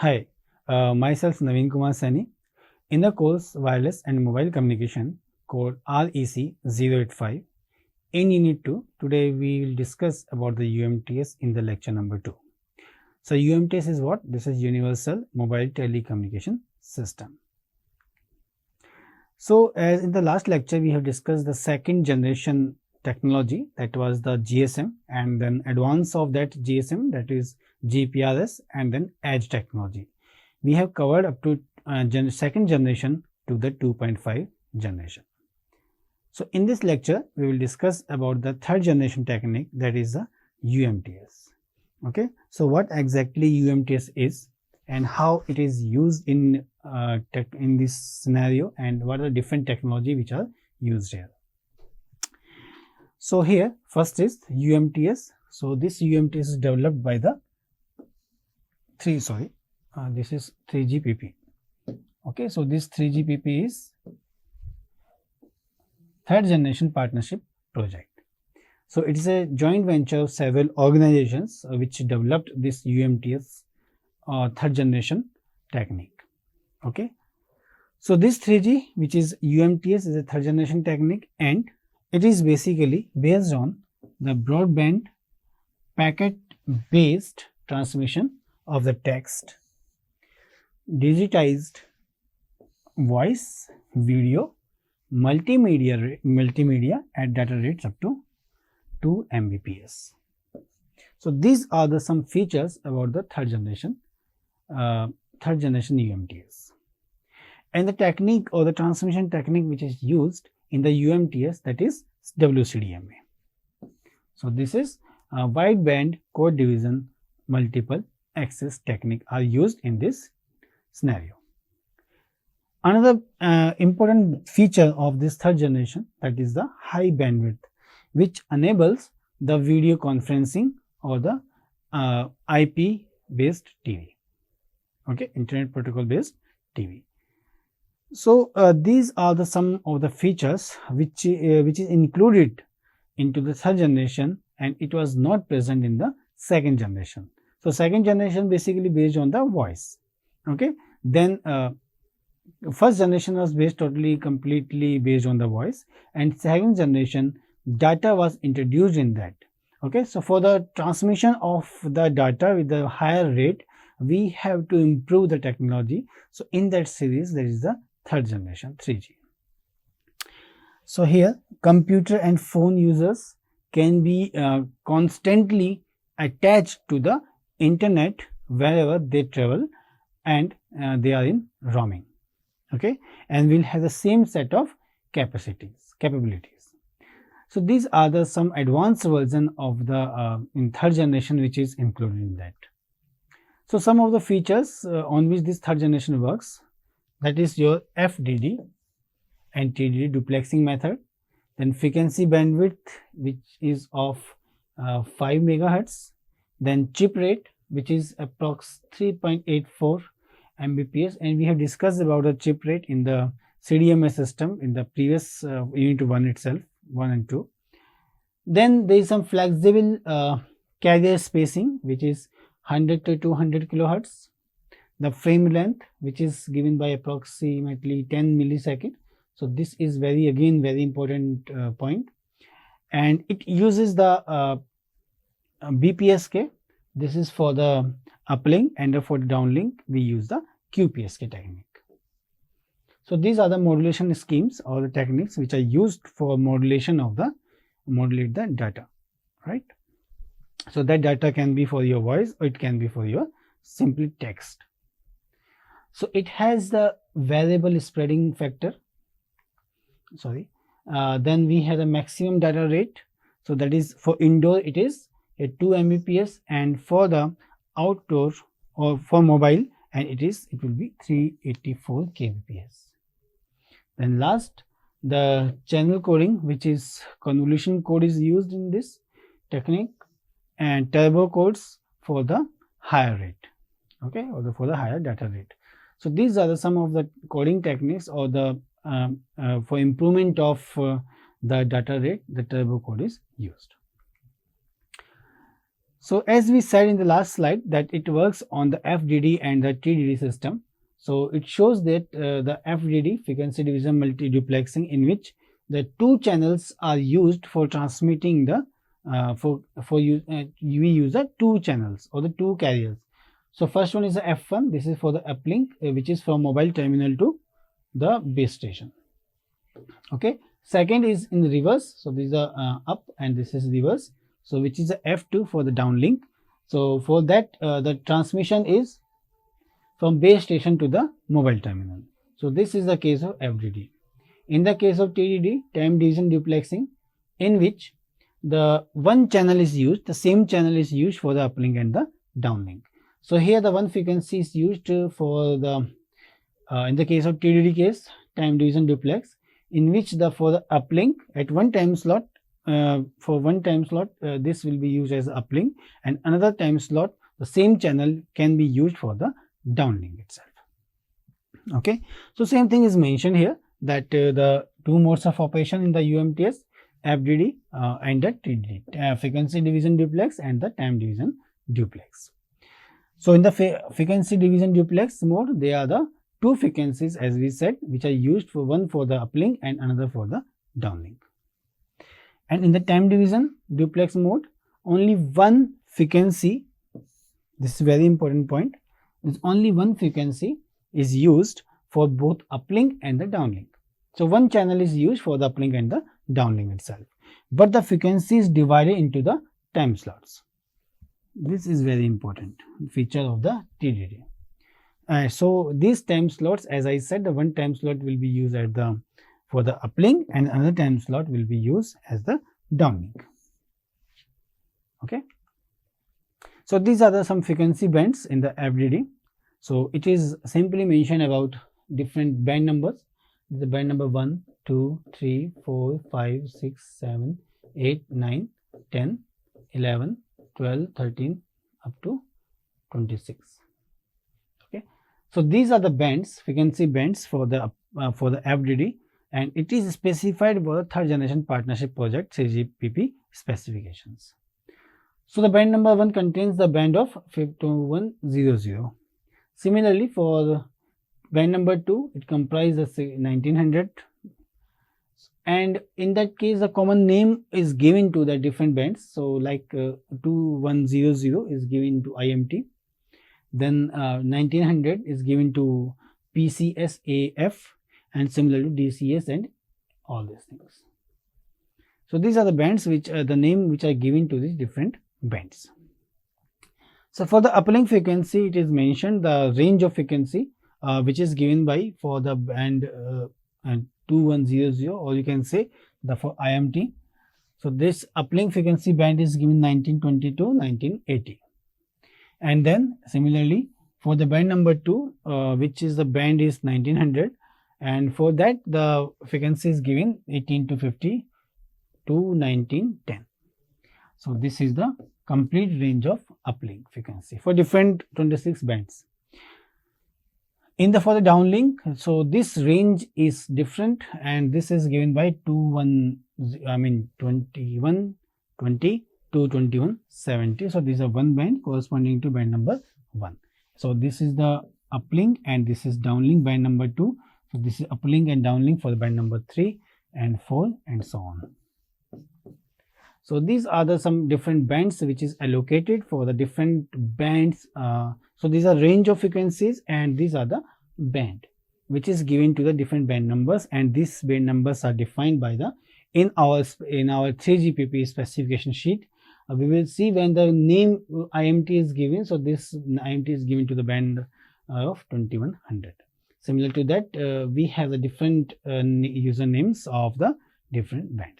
Hi, myself Naveen Kumar Saini. In the course Wireless and Mobile Communication, code REC 085, in Unit 2, today we will discuss about the UMTS in the lecture number 2. So, UMTS is what? This is Universal Mobile Telecommunication System. So, as in the last lecture, we have discussed the second generation technology, that was the GSM, and then advance of that GSM, that is GPRS, and then edge technology. We have covered up to second generation to the 2.5 generation. So, in this lecture, we will discuss about the third generation technique, that is the UMTS. Okay. So, what exactly UMTS is and how it is used in this scenario, and what are the different technology which are used here. So, here first is UMTS. So, this UMTS is developed by the this is 3GPP. Okay, so this 3GPP is third generation partnership project. So, it is a joint venture of several organizations which developed this UMTS third generation technique. Okay, so this 3G, which is UMTS, is a third generation technique, and it is basically based on the broadband packet based transmission of the text, digitized voice, video, multimedia at data rates up to 2 Mbps. So, these are the some features about the third generation UMTS. And the technique or the transmission technique which is used in the UMTS, that is WCDMA. So, this is a wideband code division multiple access technique are used in this scenario. Another important feature of this third generation, that is the high bandwidth, which enables the video conferencing or the IP based TV, okay, Internet Protocol based TV. So, these are the some of the features which is included into the third generation, and it was not present in the second generation. So, second generation basically based on the voice, okay. Then first generation was based completely based on the voice, and second generation data was introduced in that. Okay, so for the transmission of the data with the higher rate, we have to improve the technology. So, in that series, there is the third generation 3G. So, here computer and phone users can be constantly attached to the internet wherever they travel, and they are in roaming, okay, and will have the same set of capabilities. So, these are the some advanced version of the in third generation which is included in that. So, some of the features on which this third generation works, that is your FDD and TDD duplexing method, then frequency bandwidth which is of 5 megahertz, then chip rate which is approx 3.84 Mbps, and we have discussed about the chip rate in the CDMA system in the previous unit 1 itself, 1 and 2. Then there is some flexible carrier spacing which is 100 to 200 kilohertz, the frame length which is given by approximately 10 millisecond. So, this is very important point, and it uses the BPSK. This is for the uplink, and for the downlink we use the QPSK technique. So, these are the modulation schemes or the techniques which are used for modulate the data, right. So, that data can be for your voice or it can be for your simply text. So, it has the variable spreading factor, then we have the maximum data rate. So, that is for indoor it is a 2 Mbps, and for the outdoor or for mobile, and it will be 384 kbps. Then last, the channel coding, which is convolution code, is used in this technique, and turbo codes for the higher rate, okay, or for the higher data rate. So, these are some of the coding techniques or the for improvement of the data rate, the turbo code is used. So as we said in the last slide that it works on the FDD and the TDD system. So it shows that the FDD, frequency division multiduplexing, in which the two channels are used for transmitting the we use the two channels or the two carriers. So first one is the F1, this is for the uplink, which is from mobile terminal to the base station. Okay. Second is in the reverse, so these are up and this is reverse, so which is the F2 for the downlink. So for that the transmission is from base station to the mobile terminal. So this is the case of FDD. In the case of TDD, time division duplexing, in which the one channel is used, the same channel is used for the uplink and the downlink. So here the one frequency is used for the in the case of TDD case, time division duplex, in which the for the uplink at one time slot, this will be used as uplink, and another time slot the same channel can be used for the downlink itself. Okay. So same thing is mentioned here, that the two modes of operation in the UMTS, FDD and the TDD, frequency division duplex and the time division duplex. So in the frequency division duplex mode, they are the two frequencies, as we said, which are used for one for the uplink and another for the downlink. And in the time division duplex mode, only one frequency, this is a very important point, is only one frequency is used for both uplink and the downlink. So one channel is used for the uplink and the downlink itself, but the frequency is divided into the time slots. This is very important feature of the TDD. So these time slots, as I said, the one time slot will be used at the for the uplink and another time slot will be used as the downlink. Okay. So these are some frequency bands in the FDD. So it is simply mentioned about different band numbers. The band number 1, 2, 3, 4, 5, 6, 7, 8, 9, 10, 11, 12, 13 up to 26. Okay. So these are the bands, frequency bands for the FDD, and it is specified for the third generation partnership project 3GPP specifications. So the band number 1 contains the band of 5100. Similarly, for band number 2, it comprises 1900, and in that case the common name is given to the different bands. So like 2100 is given to IMT, then 1900 is given to PCSAF, and similarly DCS and all these things. So these are the bands which the name which are given to these different bands. So for the uplink frequency, it is mentioned the range of frequency which is given by for the band 2100, or you can say the for IMT. So this uplink frequency band is given 1920 to 1980, and then similarly for the band number 2, which is the band is 1900, and for that the frequency is given 1850 to 1910. So this is the complete range of uplink frequency for different 26 bands. In the for the downlink, so this range is different, and this is given by 2120 to 2170. So these are one band corresponding to band number 1. So this is the uplink and this is downlink band number 2. So this is uplink and downlink for the band number 3 and 4 and so on. So these are the some different bands which is allocated for the different bands. So these are range of frequencies, and these are the band which is given to the different band numbers, and these band numbers are defined by the in our 3GPP specification sheet. We will see when the name IMT is given. So this IMT is given to the band of 2100. Similar to that, we have the different usernames of the different bands.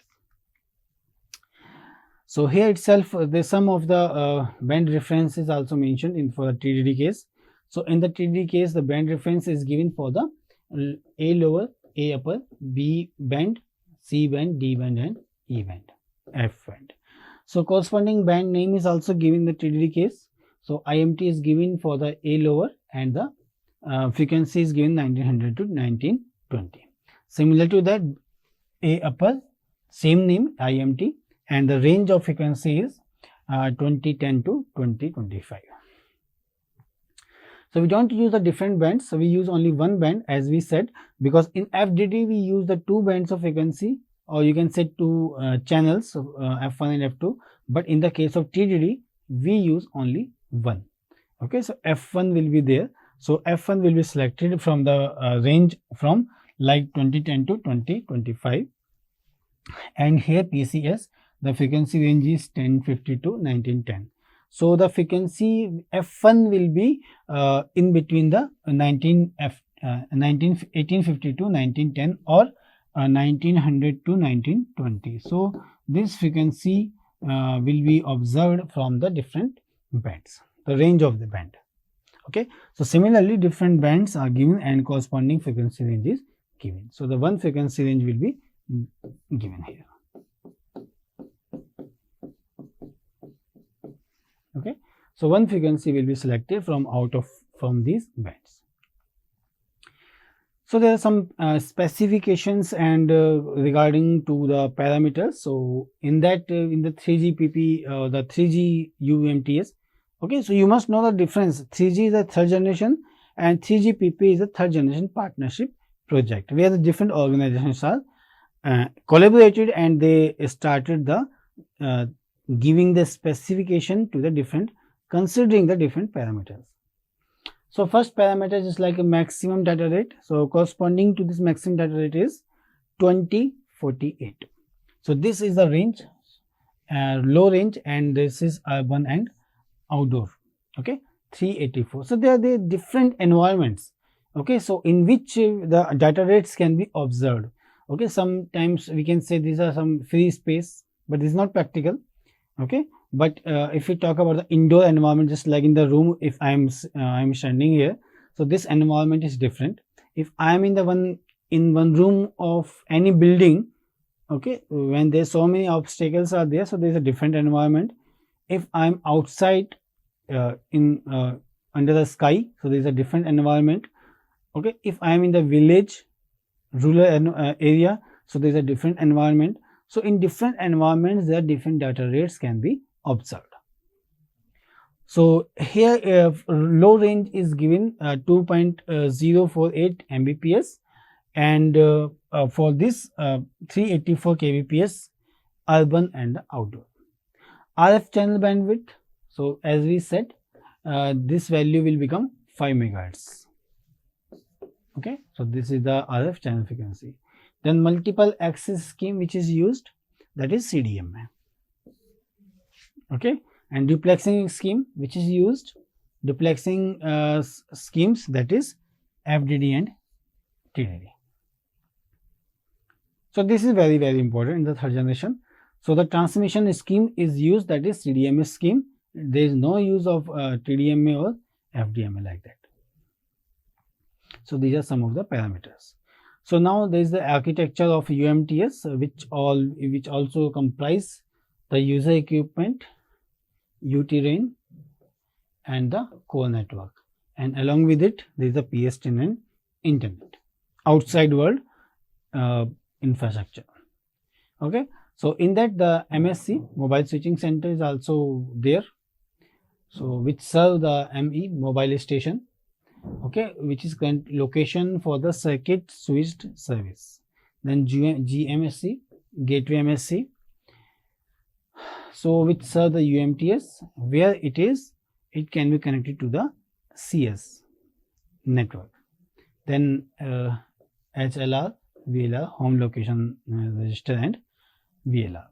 So here itself, the some of the band references also mentioned in for the TDD case. So in the TDD case, the band reference is given for the A lower, A upper, B band, C band, D band, and E band, F band. So corresponding band name is also given in the TDD case. So IMT is given for the A lower, and the frequency is given 1900 to 1920. Similar to that, A upper, same name IMT, and the range of frequency is 2010 to 2025. So we don't use the different bands, so we use only one band, as we said, because in FDD we use the two bands of frequency, or you can say two channels of F1 and F2, but in the case of TDD we use only one. Okay, so F1 will be there. So F1 will be selected from the range from like 2010 to 2025, and here PCS, the frequency range is 1050 to 1910. So the frequency F1 will be in between the 1850 to 1910 or 1900 to 1920. So this frequency will be observed from the different bands, the range of the band. Okay, so similarly different bands are given and corresponding frequency range is given. So the one frequency range will be given here. Okay, so one frequency will be selected from these bands. So there are some specifications and regarding to the parameters. So in that in the 3GPP, the 3G UMTS. Okay, so you must know the difference. 3G is a third generation and 3GPP is a third generation partnership project, where the different organizations are collaborated and they started the giving the specification to the different, considering the different parameters. So first parameter is like a maximum data rate. So corresponding to this maximum data rate is 2048. So this is the range, low range, and this is urban and outdoor. Okay, 384. So there are the different environments. Okay, so in which the data rates can be observed. Okay, sometimes we can say these are some free space, but this is not practical. Okay, but if we talk about the indoor environment, just like in the room, if I'm standing here, so this environment is different. If I'm in one room of any building, okay, when there's so many obstacles are there, so there's a different environment. If I'm outside under the sky, so there's a different environment. Okay, if I'm in the village, rural area, so there's a different environment. So in different environments, there are different data rates can be observed. So here low range is given 2.048 Mbps, and for this 384 kbps urban and outdoor. RF channel bandwidth, so as we said, this value will become 5 MHz. Okay, so this is the RF channel frequency. Then multiple access scheme which is used, that is CDMA. Okay, and duplexing scheme which is used, duplexing schemes, that is FDD and TDD. So this is very important in the third generation. So the transmission scheme is used, that is CDMA scheme. There is no use of TDMA or FDMA like that. So these are some of the parameters. So now there is the architecture of UMTS, which also comprise the user equipment, UT-RAN, and the core network, and along with it there is the PSTN and internet, outside world infrastructure. Okay, so in that the MSC, mobile switching center, is also there, so which serve the ME, mobile station. Okay, which is current location for the circuit switched service. Then GMSC, gateway MSC, so which serve the UMTS, where it can be connected to the CS network. Then HLR, VLR, home location register, and VLR.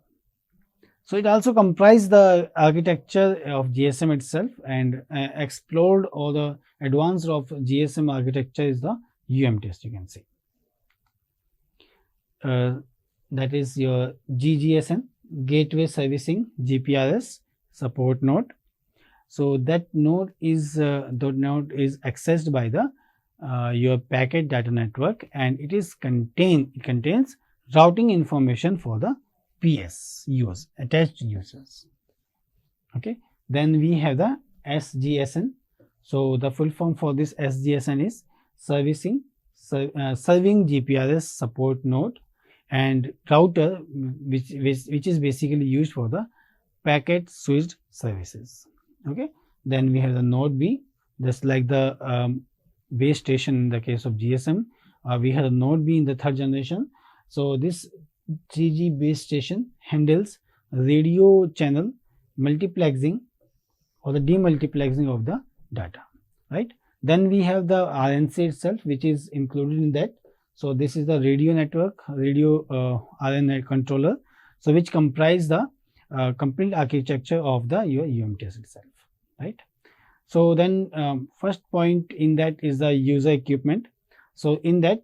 So it also comprised the architecture of GSM itself, and explored or the advanced of GSM architecture is the UMTS, you can say. That is your GGSN, gateway servicing GPRS support node. So that node is accessed by the your packet data network, and it contains routing information for the PS attached users. Okay, then we have the SGSN. So the full form for this SGSN is serving GPRS support node and router, which is basically used for the packet switched services. Okay, then we have the node B, just like the base station in the case of GSM. We have the node B in the third generation. So this 3G base station handles radio channel multiplexing or the demultiplexing of the data, right? Then we have the RNC itself, which is included in that. So this is the radio network, radio RNA controller, so which comprise the complete architecture of the your UMTS itself, right? So then first point in that is the user equipment. So in that,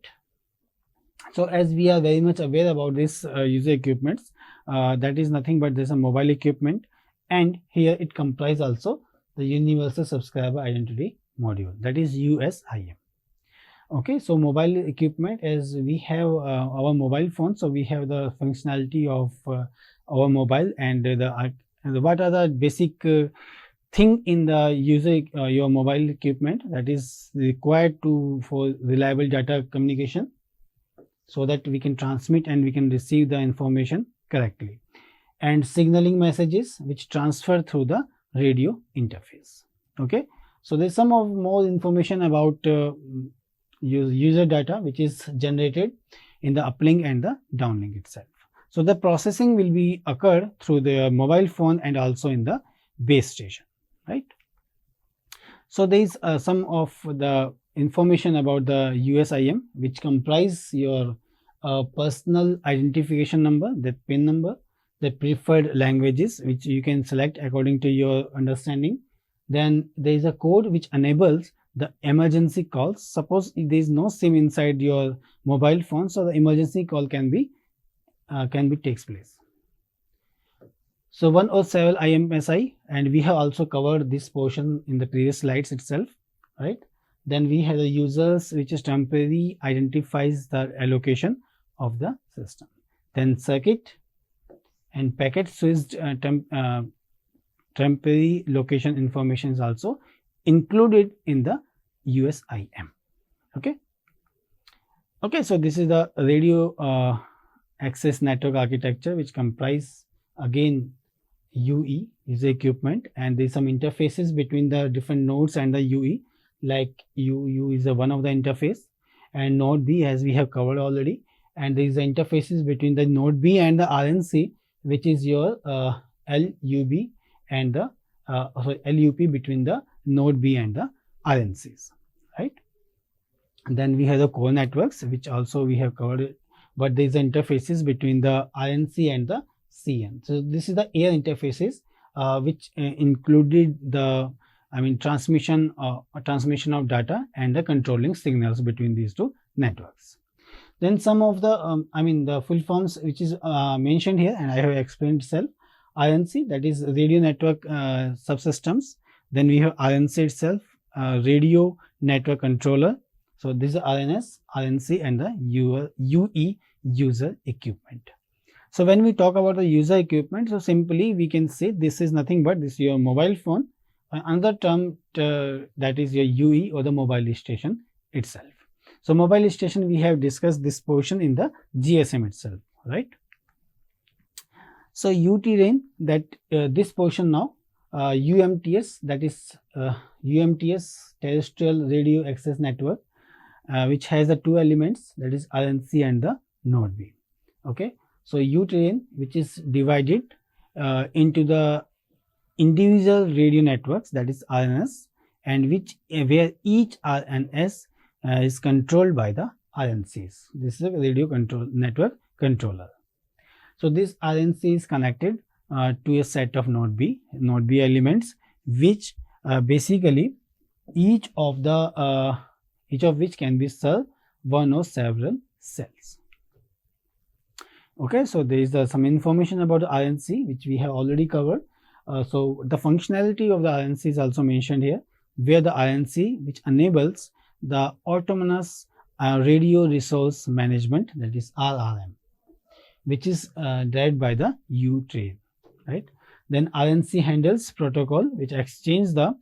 so as we are very much aware about this user equipments, that is nothing but this a mobile equipment, and here it comprises also the Universal Subscriber Identity Module, that is USIM. Okay, so mobile equipment, as we have our mobile phone, so we have the functionality of our mobile, and what are the basic thing in the user your mobile equipment that is required for reliable data communication, so that we can transmit and we can receive the information correctly, and signaling messages which transfer through the radio interface. Okay, so there's some of more information about user data which is generated in the uplink and the downlink itself. So the processing will be occurred through the mobile phone and also in the base station, right? So there is some of the information about the USIM, which comprise your personal identification number, the PIN number, the preferred languages which you can select according to your understanding. Then there is a code which enables the emergency calls. Suppose if there is no SIM inside your mobile phone, so the emergency call can be takes place. So 107 IMSI, and we have also covered this portion in the previous slides itself, right? Then we have the users, which is temporary identifies the allocation of the system. Then circuit and packet switched temporary location information is also included in the USIM. Okay, so this is the radio access network architecture, which comprise again UE, user equipment, and there is some interfaces between the different nodes and the UE, like U is one of the interface, and node B, as we have covered already, and there is the interfaces between the node B and the RNC, which is your LUB and the LUP between the node B and the RNCs, right? And then we have the core networks, which also we have covered, but there is the interfaces between the RNC and the CN. So this is the air interfaces, which included the transmission of data and the controlling signals between these two networks. Then some of the the full forms which is mentioned here, and I have explained itself. RNC, that is radio network subsystems. Then we have RNC itself, radio network controller. So this is RNS, RNC, and the UE, user equipment. So when we talk about the user equipment, so simply we can say this is nothing but this is your mobile phone. Another term that is your UE, or the mobile station itself. So mobile station, we have discussed this portion in the GSM itself, right? So UTRAN, that this portion now, UMTS, that is UMTS terrestrial radio access network, which has the two elements, that is RNC and the node B. Okay, so UTRAN, which is divided into the individual radio networks, that is RNS, and where each RNS is controlled by the RNCs. This is a radio network controller. So this RNC is connected to a set of node B elements, which basically each of which can be served one or several cells. Okay, so there is some information about the RNC, which we have already covered. So the functionality of the RNC is also mentioned here, where the RNC, which enables the autonomous radio resource management, that is RRM, which is derived by the UTRAN, right? Then RNC handles protocol which exchange the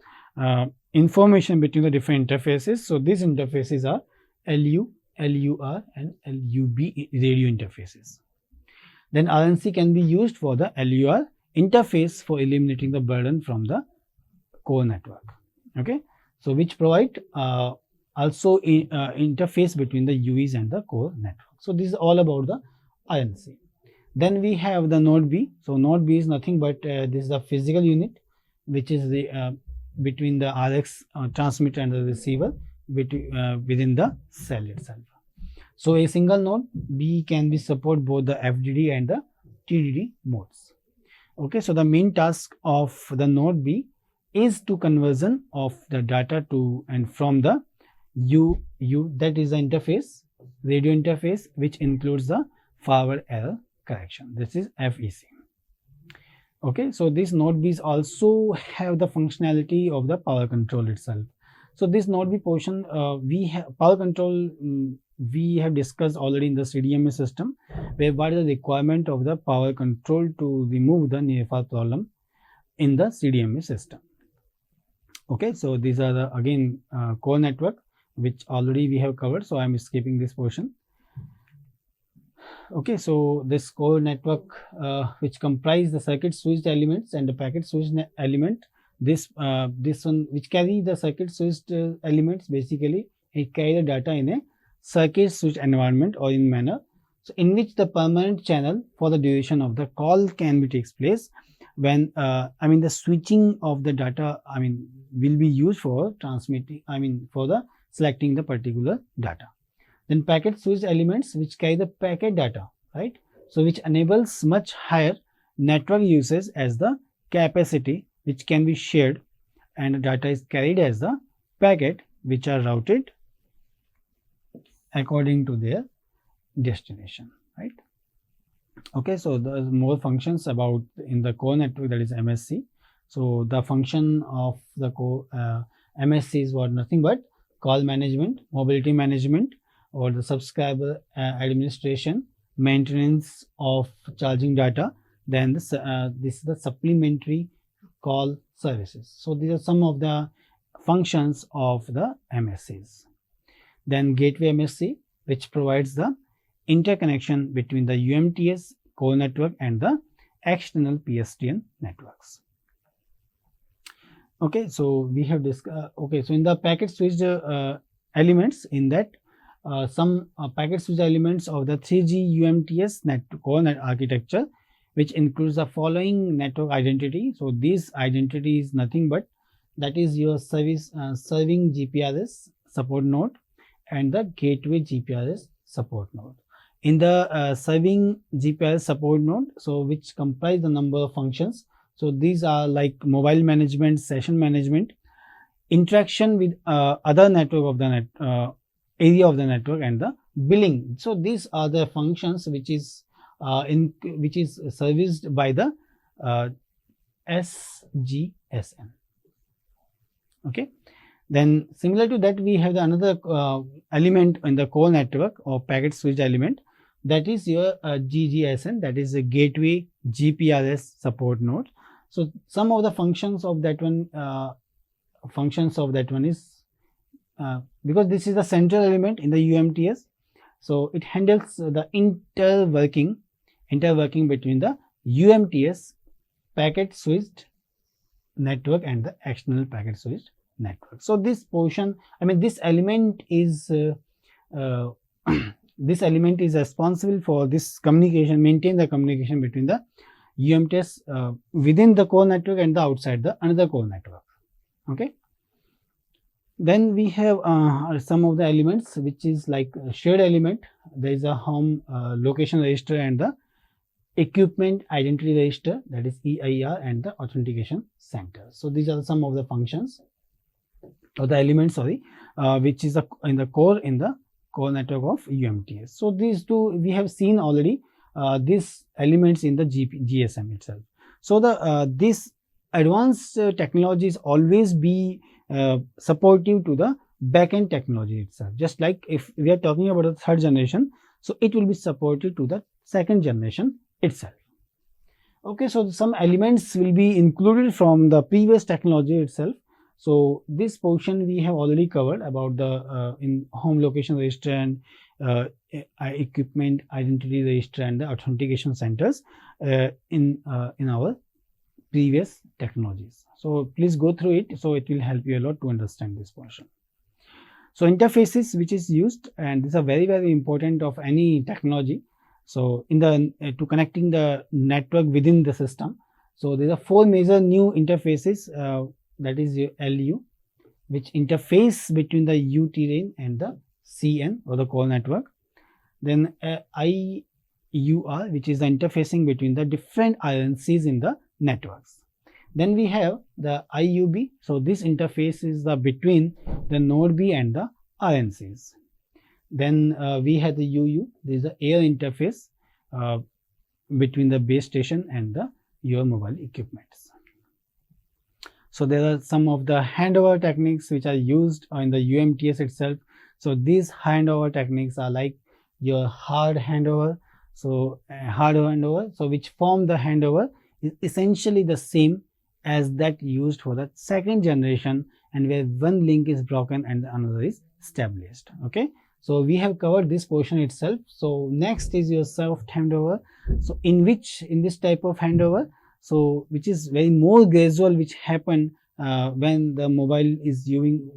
information between the different interfaces. So these interfaces are LU, LUR, and LUB radio interfaces. Then RNC can be used for the LUR interface for eliminating the burden from the core network. Okay, so which provide also interface between the UEs and the core network. So this is all about the INC. Then we have the node B. So node B is nothing but this is the physical unit, which is the between the RX transmitter and the receiver within the cell itself. So a single node B can be support both the FDD and the TDD modes. Okay, so the main task of the node B is to conversion of the data to and from the U that is the interface, radio interface, which includes the forward error correction. This is FEC. Okay, so this node B's also have the functionality of the power control itself. So this node B portion, we have power control. We have discussed already in the CDMA system, where what is the requirement of the power control to remove the near fall problem in the CDMA system. Okay, so these are the again core network, which already we have covered, so I am skipping this portion. Okay, so this core network which comprise the circuit switched elements and the packet switched element, this one which carry the circuit switched elements, basically it carry the data in a circuit switched environment or in manner, so in which the permanent channel for the duration of the call can be takes place when the switching of the data will be used for transmitting, for the selecting the particular data. Then packet switched elements which carry the packet data, right? So which enables much higher network usage as the capacity which can be shared, and the data is carried as the packet which are routed according to their destination, right? Okay, so there's more functions about in the core network, that is MSC. So the function of the core MSC is what nothing but call management, mobility management, or the subscriber administration, maintenance of charging data. Then this is the supplementary call services. So these are some of the functions of the MSCs. Then gateway MSC, which provides the interconnection between the UMTS core network and the external PSTN networks. Okay, so we have discussed. Okay, so in the packet switched elements, in that some packet switched elements of the 3G UMTS core net architecture, which includes the following network identity. So this identity is nothing but that is your service serving GPRS support node and the gateway GPRS support node. In the serving GPRS support node, so which comprise the number of functions. So these are like mobile management, session management, interaction with other network of the net area of the network, and the billing. So these are the functions which is serviced by the SGSN. Okay. Then similar to that, we have the another element in the core network or packet switch element, that is your GGSN, that is a gateway GPRS support node. So some of the functions of that one is because this is the central element in the UMTS, so it handles the interworking between the UMTS packet switched network and the external packet switched network. So this portion, this element is this element is responsible for this communication, maintain the communication between the UMTS within the core network and the outside the another core network. Okay. Then we have some of the elements which is like a shared element. There is a home location register and the equipment identity register, that is EIR, and the authentication center. So these are some of the functions or the elements, which is in the core network of UMTS. So these two we have seen already these elements in the GSM itself. So the this advanced technologies always be supportive to the backend technology itself. Just like if we are talking about the third generation, so it will be supportive to the second generation itself. Okay, so some elements will be included from the previous technology itself. So this portion we have already covered about the in home location register and equipment identity register and the authentication centers in our previous technologies. So please go through it, so it will help you a lot to understand this portion. So interfaces which is used, and these are very important of any technology. So in the to connecting the network within the system, so there are 4 major new interfaces, that is your LU, which interface between the UTRAN and the CN or the core network. Then IUR, which is the interfacing between the different INCs in the networks. Then we have the IUB, so this interface is the between the node B and the RNCs. Then we have the UU, this is the air interface between the base station and your mobile equipments. So there are some of the handover techniques which are used in the UMTS itself. So these handover techniques are like your hard handover. So so which form the handover is essentially the same as that used for the second generation, and where one link is broken and another is established. Okay, so we have covered this portion itself. So next is your soft handover. So in this type of handover, so which is very more gradual, which happen when the mobile is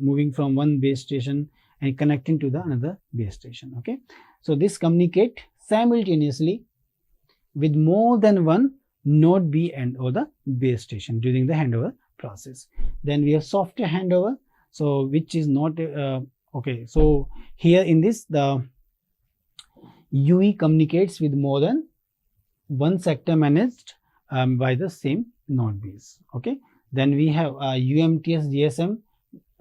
moving from one base station and connecting to the another base station. Okay, so this communicate simultaneously with more than one node B and or the base station during the handover process. Then we have software handover, so which is not okay. So here in this, the UE communicates with more than one sector managed by the same node base. Okay, then we have UMTS GSM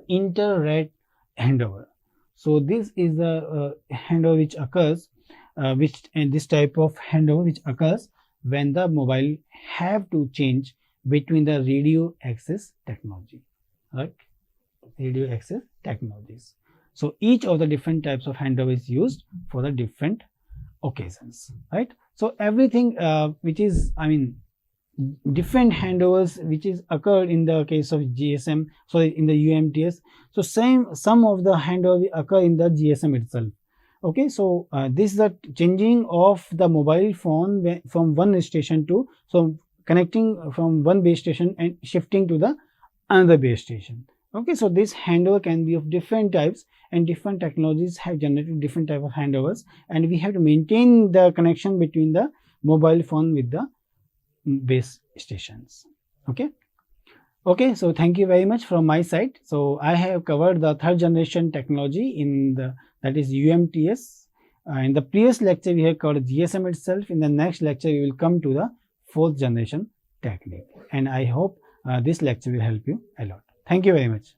inter-RAT handover. So this is the handover which occurs, this type of handover which occurs when the mobile have to change between the radio access technology, right? Radio access technologies. So each of the different types of handover is used for the different occasions, right? So everything which is, different handovers which is occurred in the case of GSM, in the UMTS. So some of the handover occur in the GSM itself. Okay, so this is the changing of the mobile phone from one station to, so connecting from one base station and shifting to the another base station. Okay, so this handover can be of different types, and different technologies have generated different type of handovers, and we have to maintain the connection between the mobile phone with the base stations. Okay, so thank you very much from my side. So I have covered the third generation technology that is UMTS. In the previous lecture we have covered GSM itself. In the next lecture we will come to the fourth generation technique, and I hope this lecture will help you a lot. Thank you very much.